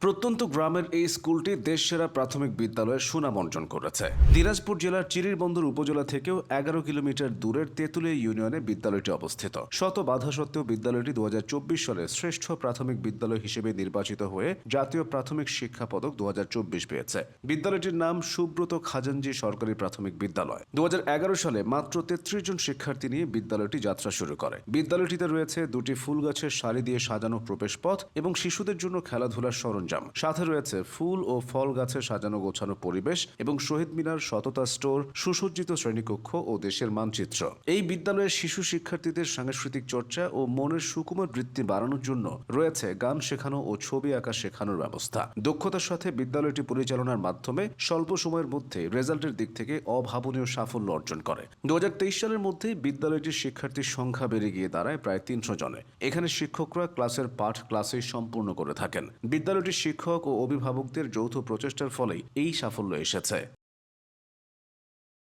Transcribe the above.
প্রত্যন্ত গ্রামের এই স্কুলটি দেশসেরা প্রাথমিক বিদ্যালয়ের সুনাম অর্জন করেছে। দিনাজপুর জেলার চিরিরবন্দর উপজেলা থেকেও 11 কিলোমিটার দূরের তেঁতুলিয়া ইউনিয়নে বিদ্যালয়টি অবস্থিত। শত বাধা সত্ত্বেও বিদ্যালয়টি 2024 সালে শ্রেষ্ঠ প্রাথমিক বিদ্যালয় হিসেবে নির্বাচিত হয়ে জাতীয় প্রাথমিক শিক্ষা পদক 2024 পেয়েছে। বিদ্যালয়টির নাম সুব্রত খাজানজি সরকারি প্রাথমিক বিদ্যালয়। 2011 সালে মাত্র 33 জন শিক্ষার্থী নিয়ে বিদ্যালয়টি যাত্রা শুরু করে। বিদ্যালয়টিতে রয়েছে দুটি ফুল গাছের সারি দিয়ে সাজানো প্রবেশপথ এবং শিশুদের জন্য খেলাধুলার সরঞ্জাম। সাথে রয়েছে ফুল ও ফল গাছে সাজানো গোছানো পরিবেশ এবং শহীদ মিনার, সততা স্টোর, সুসজ্জিত শ্রেণীকক্ষ ও দেশের মানচিত্র। এই বিদ্যালয়ের শিশু শিক্ষার্থীদের সাংস্কৃতিক চর্চা ও মনের সুকুমার বৃত্তি বাড়ানোর জন্য রয়েছে গান শেখানো ও ছবি আঁকা শেখানোর ব্যবস্থা। দক্ষতার সাথে বিদ্যালয়টি পরিচালনার মাধ্যমে স্বল্প সময়ের মধ্যে রেজাল্টের দিক থেকে অভাবনীয় সাফল্য অর্জন করে। 2023 সালের মধ্যে বিদ্যালয়টির শিক্ষার্থীর সংখ্যা বেড়ে গিয়ে দাঁড়ায় প্রায় 300 জনে। এখানে শিক্ষকরা ক্লাসের পাঠ ক্লাসেই সম্পূর্ণ করে থাকেন। বিদ্যালয়টির শিক্ষক ও অভিভাবকদের যৌথ প্রচেষ্টার ফলেই এই সাফল্য এসেছে।